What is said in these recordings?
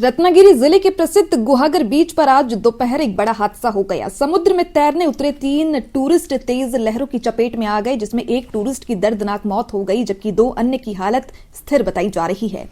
रत्नागिरी जिले के प्रसिद्ध गुहागर बीच पर आज दोपहर एक बड़ा हादसा हो गया। समुद्र में तैरने उतरे 3 टूरिस्ट तेज लहरों की चपेट में आ गए, जिसमें एक टूरिस्ट की दर्दनाक मौत हो गई, जबकि 2 अन्य की हालत स्थिर बताई जा रही है।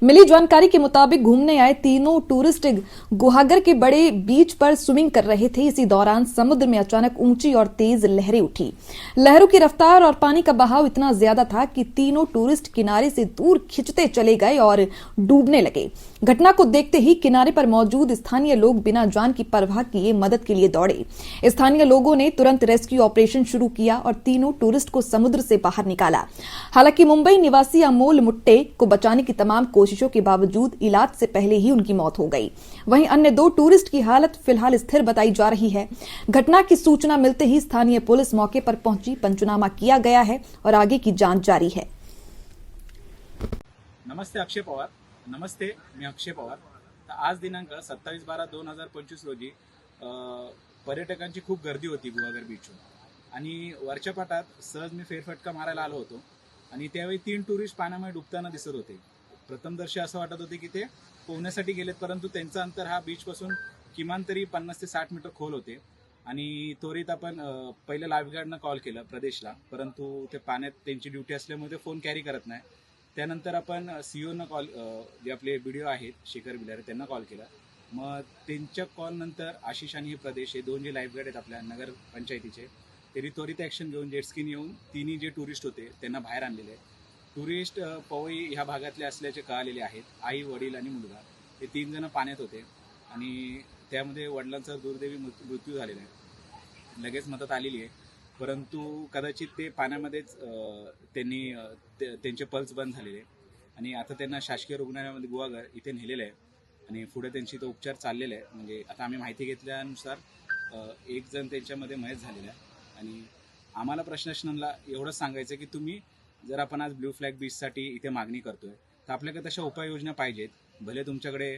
मिली जानकारी के मुताबिक घूमने आए तीनों टूरिस्ट गुहागर के बड़े बीच पर स्विमिंग कर रहे थे। इसी दौरान समुद्र में अचानक ऊंची और तेज लहरें उठी। लहरों की रफ्तार और पानी का बहाव इतना ज्यादा था कि तीनों टूरिस्ट किनारे से दूर खिंचते चले गए और डूबने लगे। घटना को देखते ही किनारे पर मौजूद स्थानीय लोग बिना जान की परवाह किए मदद के लिए दौड़े। स्थानीय लोगों ने तुरंत रेस्क्यू ऑपरेशन शुरू किया और तीनों टूरिस्ट को समुद्र से बाहर निकाला। हालांकि मुंबई निवासी अमोल मुट्टे को बचाने की तमाम कोशिशों के बावजूद इलाज से पहले ही उनकी मौत हो गई। वहीं अन्य 2 टूरिस्ट की हालत फिलहाल स्थिर बताई जा रही है। घटना की सूचना मिलते ही स्थानीय पुलिस मौके पर पहुंची, पंचनामा किया गया है और आगे की जांच जारी है। नमस्ते अक्षय पवार. नमस्ते, मी अक्षय पवार. तर आज दिनांक 27/12/2025 रोजी पर्यटकांची खूप गर्दी होती गुहागर बीचवर आणि वरच्या पाटात सहज मी फेरफटका मारायला आलो होतो आणि त्यावेळी 3 टुरिस्ट पाण्यामध्ये डुबताना दिसत होते. प्रथमदर्शी असं वाटत होते की ते पोहण्यासाठी गेलेत, परंतु त्यांचं अंतर हा बीचपासून किमान तरी 50 ते 60 मीटर खोल होते आणि त्वरित आपण पहिले लाईफगार्डनं कॉल केलं प्रदेशला, परंतु ते पाण्यात त्यांची ड्युटी असल्यामुळे ते फोन कॅरी करत नाही. त्यानंतर आपण सीओना कॉल, जे आपले व्हिडिओ आहेत शेखर बिलारे, त्यांना कॉल केला. मग त्यांच्या कॉलनंतर आशिष आणि हे प्रदेश, हे 2 जे लाईफगार्ड आहेत आपल्या नगर पंचायतीचे, त्यांनी त्वरित ॲक्शन घेऊन जेटस्कीन येऊन तिन्ही जे टुरिस्ट होते त्यांना बाहेर आणलेले आहे. टुरिस्ट पवई ह्या भागातले असल्याचे कळालेले आहेत. आई, वडील आणि मुलगा हे 3 जण पाण्यात होते आणि त्यामध्ये वडिलांचा दुर्दैवी मृत्यू झालेला आहे. लगेच मदत आलेली आहे, परंतु कदाचित ते पाण्यामध्येच त्यांनी त्यांचे पल्स बंद झालेले आणि आता त्यांना शासकीय रुग्णालयामध्ये गुहागर इथे नेलेलं आहे आणि पुढे त्यांची तो उपचार चाललेला आहे. म्हणजे आता आम्ही माहिती घेतल्यानुसार एक जण त्यांच्यामध्ये मयत झालेला आहे आणि आम्हाला प्रशासनाला एवढंच सांगायचं की तुम्ही जर आपण आज ब्लू फ्लॅग बीचसाठी इथे मागणी करतोय तर आपल्याकडे तशा उपाययोजना पाहिजेत. भले तुमच्याकडे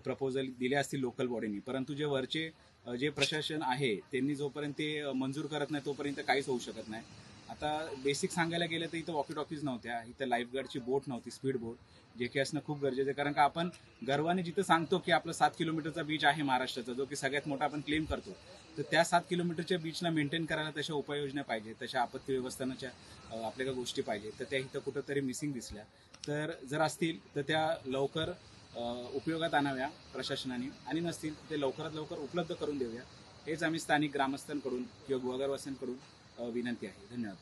प्रपोजल दिले असतील लोकल बॉडीनी, परंतु जे वरचे जे प्रशासन आहे त्यांनी जोपर्यंत ते मंजूर करत नाही तोपर्यंत काहीच होऊ शकत नाही. आता बेसिक सांगायला गेलं तर इथं वॉकी टॉकीज नव्हत्या, इथं लाईफगार्डची बोट नव्हती, स्पीड बोट, जे की असणं खूप गरजेचं आहे. कारण का आपण गर्वाने जिथं सांगतो की आपलं 7 किलोमीटरचा बीच आहे महाराष्ट्राचा, जो की सगळ्यात मोठा आपण क्लेम करतो, तर त्या 7 किलोमीटरच्या बीचला मेंटेन करायला तशा उपाययोजना पाहिजे, तशा आपत्ती व्यवस्थापनाच्या आपल्या काही गोष्टी पाहिजे. तर त्या इथं कुठंतरी मिसिंग दिसल्या, तर जर असतील तर त्या लवकर उपयोगात आणाव्या प्रशासनाने आणि नसतील ते लवकरात लवकर उपलब्ध करून देऊया. हेच आम्ही स्थानिक ग्रामस्थांकडून किंवा गुहागरवासियांकडून विनंती आहे. धन्यवाद.